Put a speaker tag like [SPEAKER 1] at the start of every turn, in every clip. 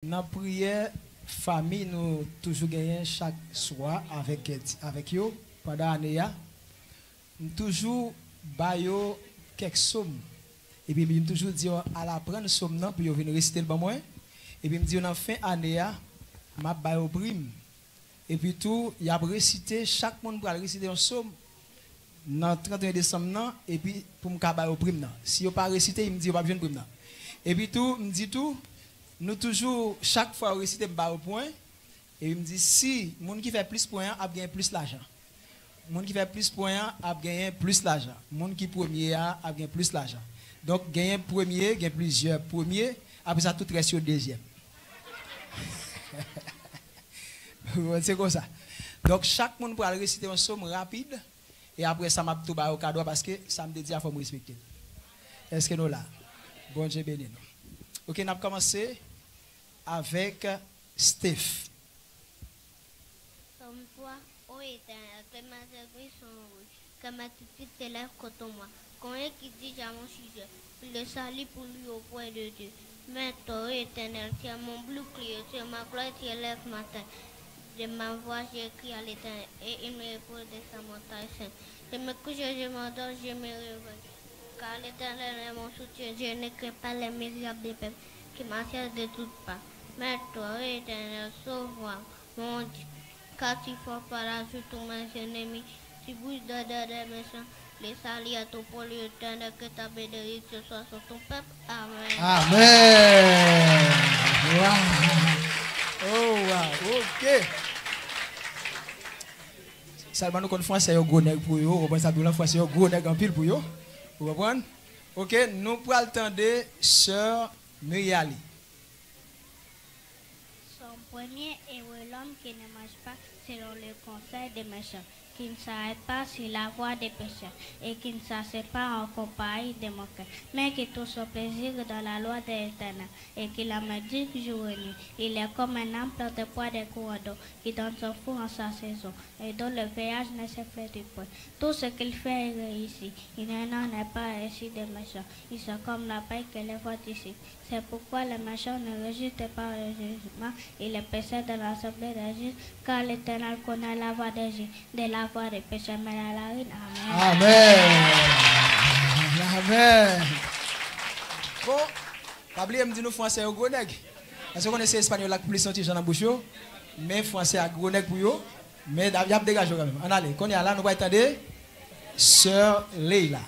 [SPEAKER 1] dans prière famille nous toujours gagné chaque soir avec eux pendant l'année. Nous toujours baillons quelques sommes. Et puis, je toujours dit à la prendre somme non pour venir réciter le bon moyen. Et puis, je me dis, en fin d'année, je vais au prime. Et puis, tout, il y a récité, chaque monde va réciter une somme dans le 31 décembre. Non, et puis, pour me faire au prime. Si vous pas récité, il me dit, vous pas besoin de prime. Et puis, tout, me dit tout, nous toujours, chaque fois, réciter au point. Et il me dit, si le monde qui fait plus points a gagné plus l'argent. Le monde qui fait plus points a gagné plus l'argent. Le monde qui premier a gagné plus l'argent. Donc, gagner premier, gagner plusieurs premiers, après ça, tout reste au deuxième. C'est comme ça. Donc, chaque monde pourra réciter une somme rapide, et après ça, m'a tout au cadeau parce que ça me dit qu'il faut me respecter. Est-ce que nous là? Bon Dieu béni nous. Ok, on a commencé avec Steph.
[SPEAKER 2] Comme toi, ô Éternel, que ma service sont rouges, que ma petite s'élève contre moi. Combien qui dit à mon sujet, le salut pour lui au point de Dieu. Mais toi, Éternel, tu es mon bouclier, tu es ma gloire, tu élèves ma tête. De ma voix, j'écris à l'Éternel, et il me répond de sa montagne sainte. Je me couche, je m'endors, je me réveille. Car l'Éternel est mon soutien, je ne crains pas les misérables des peuples qui m'assiedent de toutes parts. Mais toi, Éternel, sauve-moi, mon Dieu, car tu fais par la sur tous mes ennemis, tu bouges de des méchants. Les salis à ton pour l'Éternel, que ta bénédiction soit sur ton peuple. Amen.
[SPEAKER 1] Amen. Wow. Oh, wow. Ok. Seulement nous connaissons c'est un gros nègre pour eux. On ça la fois c'est un gros nègre en pile pour eux. Vous comprenez? Ok, nous pour attendre sœur Muriali.
[SPEAKER 2] Son premier est l'homme qui ne mange pas selon le conseil des méchants, qui ne s'arrête pas sur la voie des pécheurs et qui ne s'assied pas en compagnie des moqueurs, mais qui trouve son plaisir dans la loi de l'Éternel et qui la médite jour et nuit. Il est comme un arbre planté près des courants d'eau qui donne son fruit en sa saison et dont le feuillage ne se fait point. Tout ce qu'il fait est réussi. Il n'en est pas ainsi des méchants. Ils sont comme la paille que les voit ici. C'est pourquoi les méchants ne résistent pas au jugement et les pécheurs de l'assemblée des justes, car l'Éternel connaît la voie des justes, de la voie des pécheurs, mais la ruine. Amen.
[SPEAKER 1] Amen. Amen. Bon, pas oublier me dire nous français au gros nègre. Parce qu'on essaie espagnol là plus sentir dans la bouche, mais français à gros nègre pour yo, mais il y a dégagé quand même. On allez, qu'on est là, nous va attendre sœur Leila.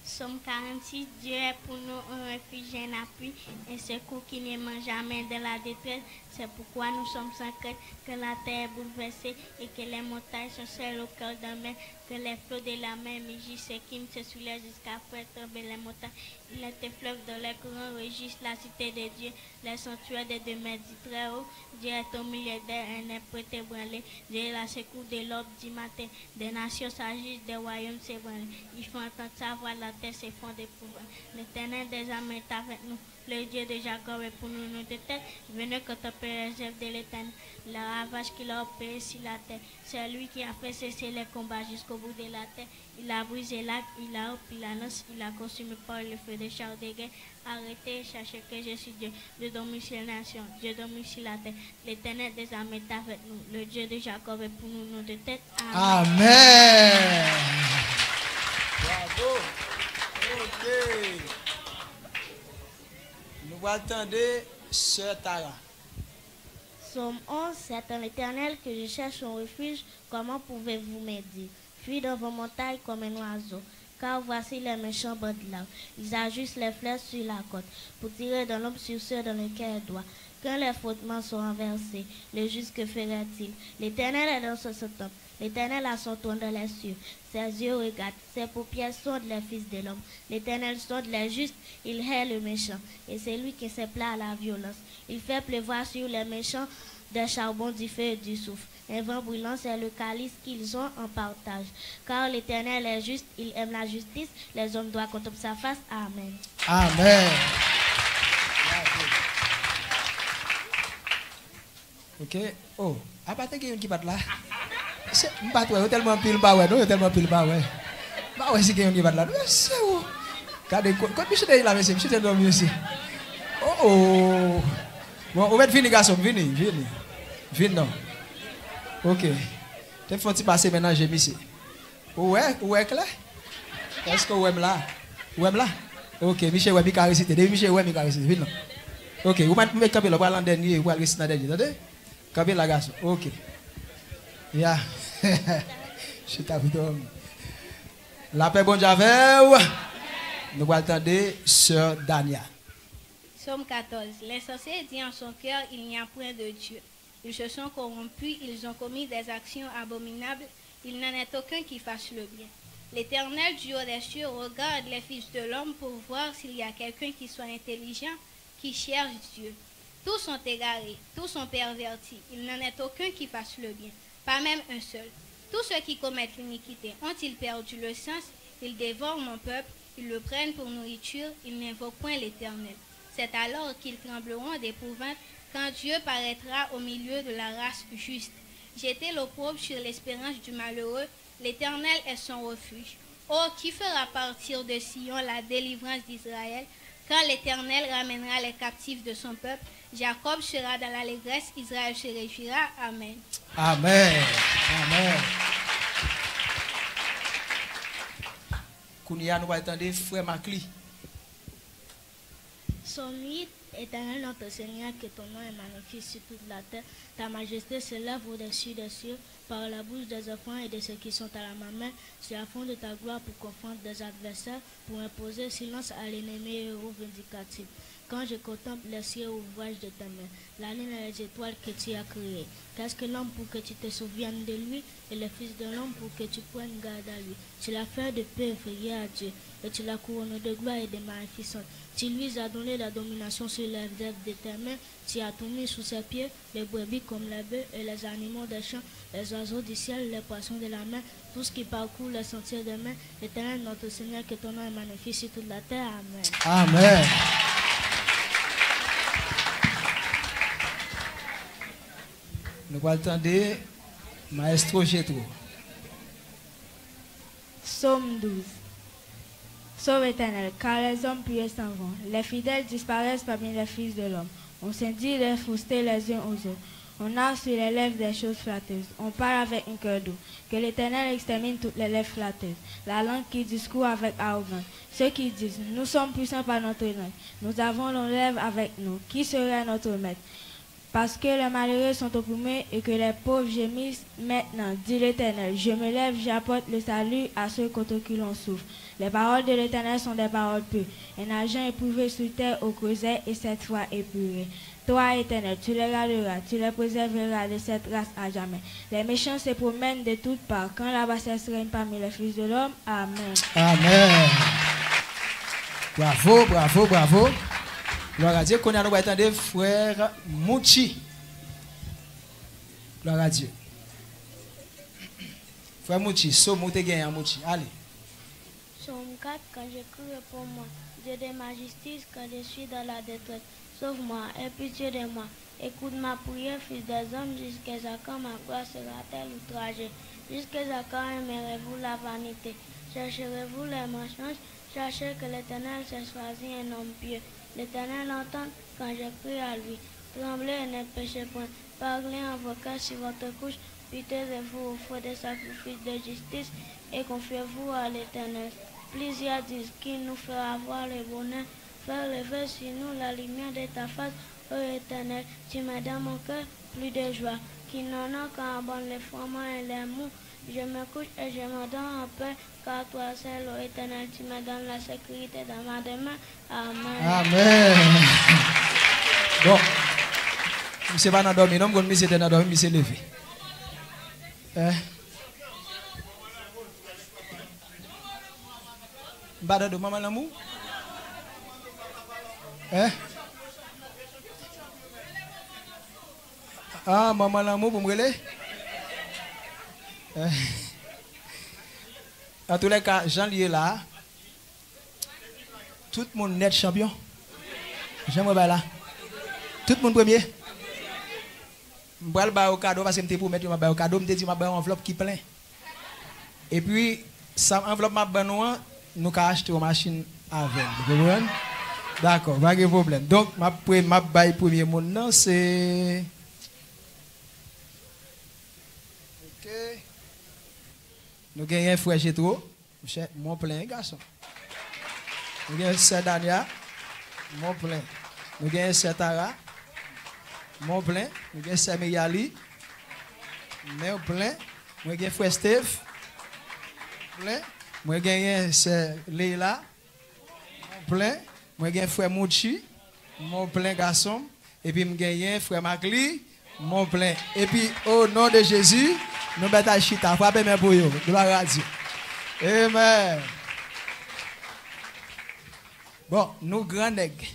[SPEAKER 2] Somme 46, Dieu est pour nous un refuge, un appui, un secours qui ne ment jamais de la détresse. C'est pourquoi nous sommes sans crainte que la terre est bouleversée et que les montagnes sont celles au cœur de mer, que les flots de la mer mugissent et qui se soulèvent jusqu'à faire tomber les montagnes. Il est un fleuve dans les courants régissent la cité de Dieu, les sanctuaires des demeures du très haut. Dieu est au milieu d'elle, un n'est prêt ébranlé. Dieu est la secours de l'aube du matin. Des nations s'agissent, des royaumes s'ébranlent. Ils font entendre sa voix, la terre s'effondre d'épouvante. L'Éternel des armées est avec nous. Le Dieu de Jacob est pour nous, nos deux têtes. Venez contempler les œuvres de l'Éternel, le ravage qu'il a opéré sur la terre. C'est lui qui a fait cesser les combats jusqu'au bout de la terre. Il a brisé l'arc, il a opéré la lance, il a consumé par le feu des chars de guerre. Arrêtez et cherchez que je suis Dieu, Dieu domine sur les nations, Dieu domine sur la terre. L'Éternel des armées est avec nous. Le Dieu de Jacob est pour nous, nos deux têtes.
[SPEAKER 1] Amen. Amen. Bravo. Ok. Nous attendons sœur Tara.
[SPEAKER 2] Somme 11, c'est en l'Éternel que je cherche un refuge. Comment pouvez-vous m'aider? Fuis dans vos montagnes comme un oiseau. Car voici les méchants bandits là. Ils ajustent les flèches sur la côte pour tirer dans l'homme sur ceux dans lesquels il doit. Quand les frottements sont renversés, le juste que ferait-il? L'Éternel est dans son temple. L'Éternel a son trône dans les cieux. Ses yeux regardent, ses paupières sondent les fils de l'homme. L'Éternel sonde les justes, il hait le méchant. Et c'est lui qui se plaît à la violence. Il fait pleuvoir sur les méchants des charbons, du feu et du soufre. Un vent brûlant, c'est le calice qu'ils ont en partage. Car l'Éternel est juste, il aime la justice. Les hommes doivent contempler sa face. Amen.
[SPEAKER 1] Amen. Ok. Oh, à part qu'il y a une qui bat là. C'est pas toi, tellement pile pas ouais, non, tellement pile pas ouais. Bah ouais, c'est qu'il y a une qui bat là. C'est où? Regardez, quand je suis là, monsieur, je suis dormi aussi. Oh oh. Bon, on va venir, garçon, venez, non. Ok. Tu fais un petit passer maintenant, j'ai mis ici. Ouais, clair? Est-ce que ouais, là? Ouais, là? Ok, Michel, ouais, Mika récité. Michel, ouais, Mika récité. Venez, non. Ok, vous mettez camper là, pour aller en dernier, vous allez réciter en dernier. Attendez? Camper là, garçon. Ok. Yeah. Je t'avoue. La paix, bon Dieu. Nous allons attendre Sœur Dania.
[SPEAKER 2] Somme 14. Les sorciers disent en son cœur, il n'y a point de Dieu. Ils se sont corrompus, ils ont commis des actions abominables. Il n'en est aucun qui fasse le bien. L'Éternel du haut des cieux regarde les fils de l'homme pour voir s'il y a quelqu'un qui soit intelligent, qui cherche Dieu. Tous sont égarés, tous sont pervertis. Il n'en est aucun qui fasse le bien, pas même un seul. Tous ceux qui commettent l'iniquité ont-ils perdu le sens? Ils dévorent mon peuple, ils le prennent pour nourriture, ils n'invoquent point l'Éternel. C'est alors qu'ils trembleront d'épouvante quand Dieu paraîtra au milieu de la race juste. Jeter l'opprobre sur l'espérance du malheureux, l'Éternel est son refuge. Oh, qui fera partir de Sion la délivrance d'Israël? Quand l'Éternel ramènera les captifs de son peuple, Jacob sera dans l'allégresse, Israël se réjouira. Amen.
[SPEAKER 1] Amen. Amen. Kounia, nous allons attendre frère Macli.
[SPEAKER 2] Somme 8, Éternel notre Seigneur, que ton nom est magnifique sur toute la terre. Ta majesté s'élève au-dessus des cieux par la bouche des enfants et de ceux qui sont à la main. C'est à fond de ta gloire pour confondre des adversaires, pour imposer silence à l'ennemi et au vindicatif. Quand je contemple les cieux ouvrage de ta main, la lune et les étoiles que tu as créées, qu'est-ce que l'homme pour que tu te souviennes de lui et le fils de l'homme pour que tu prennes garde à lui? Tu l'as fait de paix et à Dieu et tu l'as couronné de gloire et de magnificence. Tu lui as donné la domination sur les œuvres de tes mains. Tu as tout mis sous ses pieds, les brebis comme les bœufs et les animaux des champs, les oiseaux du ciel, les poissons de la mer, tout ce qui parcourt les sentiers des mains. Éternel notre Seigneur, que ton nom est magnifique sur toute la terre. Amen.
[SPEAKER 1] Amen. Nous allons attendre Maestro Jetro.
[SPEAKER 3] Psaume 12. Sauve Éternel, car les hommes pieux s'en vont. Les fidèles disparaissent parmi les fils de l'homme. On s'indit les faussetés les uns aux autres. On a sur les lèvres des choses flatteuses. On parle avec un cœur doux. Que l'Éternel extermine toutes les lèvres flatteuses. La langue qui discourt avec arrogance. Ceux qui disent, nous sommes puissants par notre langue. Nous avons nos lèvres avec nous. Qui serait notre maître? Parce que les malheureux sont opprimés et que les pauvres gémissent maintenant, dit l'Éternel. Je me lève, j'apporte le salut à ceux contre qui l'on souffre. Les paroles de l'Éternel sont des paroles pures. Un argent éprouvé sur terre au creuset et cette fois épuré. Toi, Éternel, tu les garderas, tu les préserveras de cette race à jamais. Les méchants se promènent de toutes parts. Quand la bassesse règne parmi les fils de l'homme, Amen.
[SPEAKER 1] Amen. Bravo, bravo, bravo. Gloire à Dieu. Qu'on a nous attendre frère Mouchi. Gloire à Dieu. Frère Mouchi, so monte gain Mouchi. Allez.
[SPEAKER 2] Somme 4, quand je crie pour moi, Dieu de ma justice, quand je suis dans la détresse, sauve-moi, aie pitié de moi. Écoute ma prière, fils des hommes, jusqu'à quand ma croix sera-t-elle outragée? Jusqu'à quand aimerez-vous la vanité? Chercherez-vous les mensonges? Cherchez que l'Éternel s'est choisi un homme pieux. L'Éternel entend quand je prie à lui. Tremblez et ne péchez point. Parlez en vos cœurs sur votre couche. Pitez-vous au feu des sacrifices de justice et confiez-vous à l'Éternel. Plusieurs disent qu'il nous fera voir le bonheur, faire lever sur nous la lumière de ta face, ô Éternel. Tu mets dans mon cœur plus de joie, qui n'en a qu'à abandonner les froidements et les mous. Je me couche et je me donne en paix, car toi seul, ô Éternel, tu me donnes la sécurité dans ma demeure. Amen.
[SPEAKER 1] Amen. Bon, monsieur va dormir, non, quand monsieur était dormi, monsieur levé. Bada de maman l'amour? Ah, maman l'amour, pour me relayer? En tous les cas, Jean lié là. Tout le monde net champion. J'aimerais là. Tout le monde premier. Je vais le au cadeau parce que je pour mettre au cadeau, je me dis une enveloppe qui plein. Et puis, ça enveloppe ma benoît, nous avons acheté une machine à vendre. D'accord, pas de problème. Donc, ma bail premier monde, non, c'est. Ok. Nous gagnons un frère Gétro, mon plein garçon. Nous gagnons sœur Dania, mon plein. Nous gagnons sœur Tara, mon plein. Nous gagnons sœur Meyali, mon plein. Nous gagnons frère Steve, plein. Nous gagnons sœur Leila, mon plein. Moi j'ai frère Mouchi, mon plein garçon, et puis j'ai frère Macli, mon plein. Et puis au nom de Jésus, nous mettons chita, frappez mes pour vous. Gloire à Dieu. Amen. Bon, nous grands nègres.